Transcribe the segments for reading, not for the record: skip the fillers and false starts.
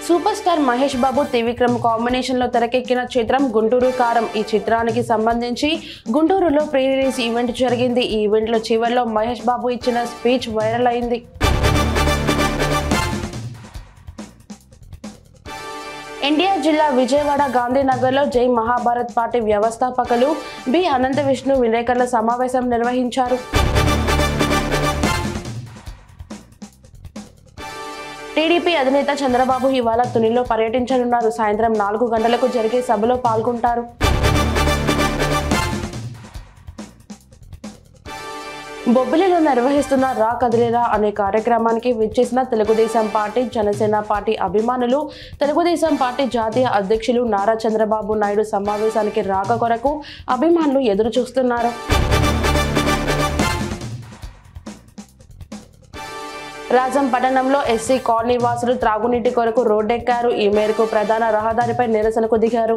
Super star Mahesh Babu Trivikram combination లో తెరకెక్కిన చిత్రం గుంటూరు కారం. ఈ చిత్రానికి సంబంధించి గుంటూరులో ప్రీ రిలీజ్ ఈవెంట్ జరిగింది. ఈ ఈవెంట్ లో చివర్లో మహేష్ బాబు ఇచ్చిన స్పీచ్ వైరల్ అయింది. ఎన్టీఆర్ జిల్లా విజయవాడ గాంధీనగర్లో జై మహాభారత్ పార్టీ వ్యవస్థాపకులు బి అనంత విష్ణు విలేకరుల సమావేశం నిర్వహించారు. టీడీపీ అధినేత చంద్రబాబు ఇవాళ తునిలో పర్యటించనున్నారు. సాయంత్రం 4 గంటలకు జరిగే సభలో పాల్గొంటారు. బొబ్బిలిలో నిర్వహిస్తున్న రా కదిలేరా అనే కార్యక్రమానికి విచ్చేసిన తెలుగుదేశం పార్టీ, జనసేన పార్టీ అభిమానులు తెలుగుదేశం పార్టీ జాతీయ అధ్యక్షులు నారా చంద్రబాబు నాయుడు సమావేశానికి రాక కొరకు అభిమానులు ఎదురు చూస్తున్నారు. రాజం పట్టణంలో ఎస్సీ కాలనీ వాసులు త్రాగునీటి కొరకు రోడ్డెక్కారు. ఈ మేరకు ప్రధాన రహదారిపై నిరసనకు దిగారు.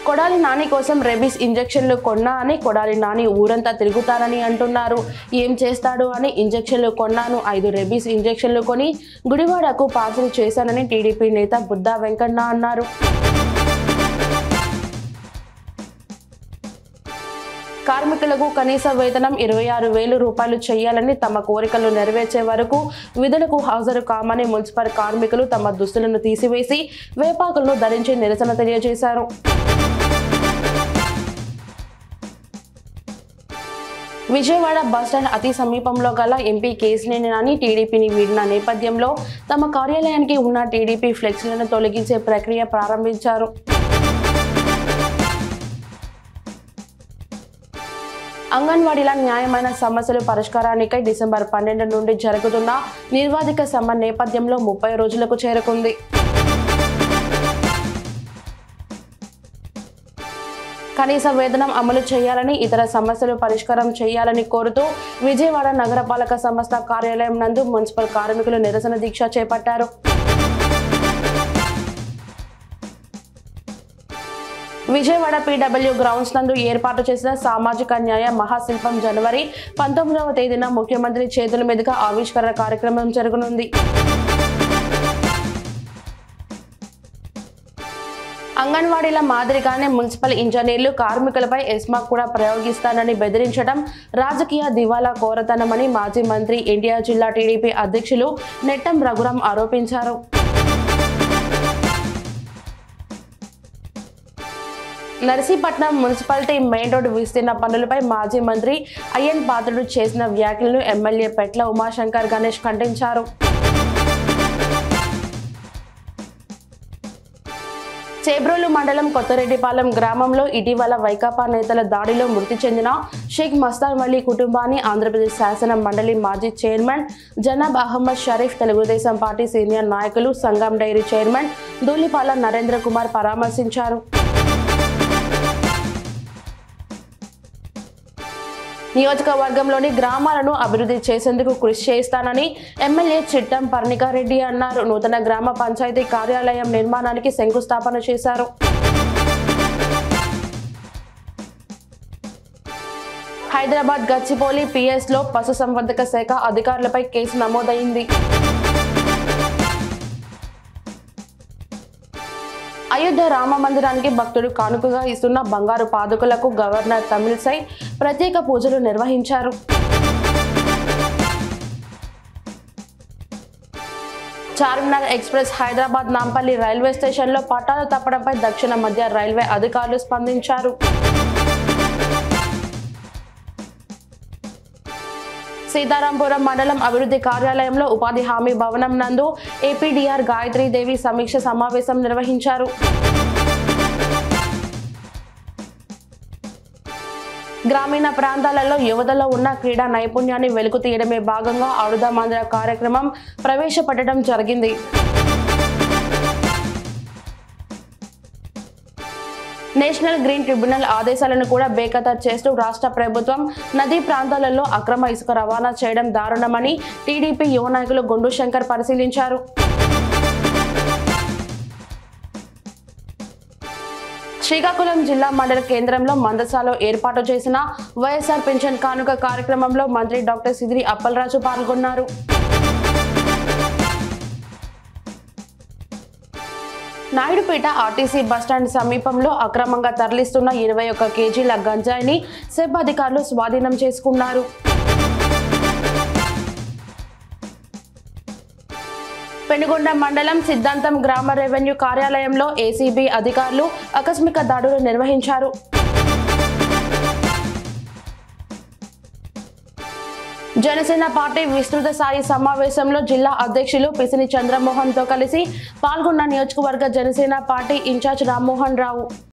కొడాలి నాని కోసం రెబీస్ ఇంజెక్షన్లు కొన్నా అని కొడాలి నాని ఊరంతా తిరుగుతానని అంటున్నారు. ఏం చేస్తాడు అని ఇంజెక్షన్లు కొన్నాను. 5 రెబీస్ ఇంజెక్షన్లు కొని గుడివాడకు పార్సల్ చేశానని టీడీపీ నేత బుద్దా వెంకన్న అన్నారు. కార్మికులకు కనీస వేతనం 26,000 రూపాయలు చేయాలని, తమ కోరికలు నెరవేర్చే వరకు విధులకు హాజరు కామని మున్సిపల్ కార్మికులు తమ దుస్తులను తీసివేసి వేపాకులను ధరించి నిరసన తెలియజేశారు. విజయవాడ బస్టాండ్ అతి సమీపంలో గల ఎంపీ కేశినేని నాని టీడీపీని వీడిన నేపథ్యంలో తమ కార్యాలయానికి ఉన్న టీడీపీ ఫ్లెక్సీలను తొలగించే ప్రక్రియ ప్రారంభించారు. అంగన్వాడీల న్యాయమైన సమస్యలు పరిష్కారానికై డిసెంబర్ 12 నుండి జరుగుతున్న నిర్వాధిక సమ్మె నేపథ్యంలో 30 రోజులకు చేరుకుంది. కనీస వేతనం అమలు చేయాలని, ఇతర సమస్యలు పరిష్కారం చేయాలని కోరుతూ విజయవాడ నగరపాలక సంస్థ కార్యాలయం నందు మున్సిపల్ కార్మికులు నిరసన దీక్ష చేపట్టారు. విజయవాడ పీడబ్ల్యూ గ్రౌండ్స్ నందు ఏర్పాటు చేసిన సామాజిక న్యాయ మహాశిల్పం జనవరి 19వ తేదీన ముఖ్యమంత్రి చేతుల మీదుగా ఆవిష్కరణ కార్యక్రమం జరగనుంది. అంగన్వాడీల మాదిరిగానే మున్సిపల్ ఇంజనీర్లు కార్మికులపై ఎస్మా కూడా ప్రయోగిస్తానని బెదిరించడం రాజకీయ దివాలా కోరతనమని మాజీ మంత్రి ఎన్టీఆర్ జిల్లా టీడీపీ అధ్యక్షులు నెట్టం రఘురాం ఆరోపించారు. నర్సీపట్నం మున్సిపాలిటీ మెయిన్ రోడ్డు విస్తీర్ణ పనులపై మాజీ మంత్రి అయ్యన్ పాత్రుడు చేసిన వ్యాఖ్యలను ఎమ్మెల్యే పెట్ల ఉమాశంకర్ గణేష్ ఖండించారు. చేబ్రోలు మండలం కొత్తరెడ్డిపాలెం గ్రామంలో ఇటీవల వైకాపా నేతల దాడిలో మృతి చెందిన షేక్ మస్తాన్ వలీ కుటుంబాన్ని ఆంధ్రప్రదేశ్ శాసన మండలి మాజీ chairman Janab Ahmed Sharif, Telugu Desam party senior నాయకులు, సంగం డైరీ చైర్మన్ ధూళిపాల నరేంద్ర కుమార్ పరామర్శించారు. నియోజకవర్గంలోని గ్రామాలను అభివృద్ధి చేసేందుకు కృషి చేస్తానని ఎమ్మెల్యే చిట్టం పర్ణికారెడ్డి అన్నారు. నూతన గ్రామ పంచాయతీ కార్యాలయం నిర్మాణానికి శంకుస్థాపన చేశారు. హైదరాబాద్ గచ్చిబౌలి పిఎస్ లో పశుసంవర్ధక శాఖ అధికారులపై కేసు నమోదైంది. అయోధ్య రామ మందిరానికి భక్తుడు కానుకగా ఇస్తున్న బంగారు పాదుకలకు గవర్నర్ తమిళిసై ప్రత్యేక పూజలు నిర్వహించారు. చార్మినార్ ఎక్స్ప్రెస్ హైదరాబాద్ నాంపల్లి రైల్వే స్టేషన్లో పట్టాలు తప్పడంపై దక్షిణ మధ్య రైల్వే అధికారులు స్పందించారు. సీతారాంపురం మండలం అభివృద్ధి కార్యాలయంలో ఉపాధి హామీ భవనం నందు ఏపీడీఆర్ గాయత్రీదేవి సమీక్ష సమావేశం నిర్వహించారు. గ్రామీణ ప్రాంతాలలో యువతలో ఉన్న క్రీడా నైపుణ్యాన్ని వెలుగు తీయడమే భాగంగా ఆడుదామాంధ్ర కార్యక్రమం ప్రవేశపెట్టడం జరిగింది. నేషనల్ గ్రీన్ ట్రిబ్యునల్ ఆదేశాలను కూడా బేఖతారు చేస్తూ రాష్ట్ర ప్రభుత్వం నదీ ప్రాంతాలలో అక్రమ ఇసుక రవాణా చేయడం దారుణమని టీడీపీ యువ నాయకులు గుండు శంకర్ పరిశీలించారు. శ్రీకాకుళం జిల్లా మండల కేంద్రంలో మందసాలో ఏర్పాటు చేసిన వైఎస్ఆర్ పింఛన్ కానుక కార్యక్రమంలో మంత్రి డాక్టర్ సిదిరి అప్పలరాజు పాల్గొన్నారు. నాయుడుపేట ఆర్టీసీ బస్టాండ్ సమీపంలో అక్రమంగా తరలిస్తున్న 21 కేజీల గంజాయిని సెబ్ అధికారులు స్వాధీనం చేసుకున్నారు. పెనుగొండ మండలం సిద్ధాంతం గ్రామ రెవెన్యూ కార్యాలయంలో ఏసీబీ అధికారులు ఆకస్మిక దాడులు నిర్వహించారు. జనసేన పార్టీ విస్తృత స్థాయి సమావేశంలో జిల్లా అధ్యక్షులు పిసిని చంద్రమోహన్ తో కలిసి పాల్గొన్న నియోజకవర్గ జనసేన పార్టీ ఇన్ఛార్జ్ రామ్మోహన్ రావు.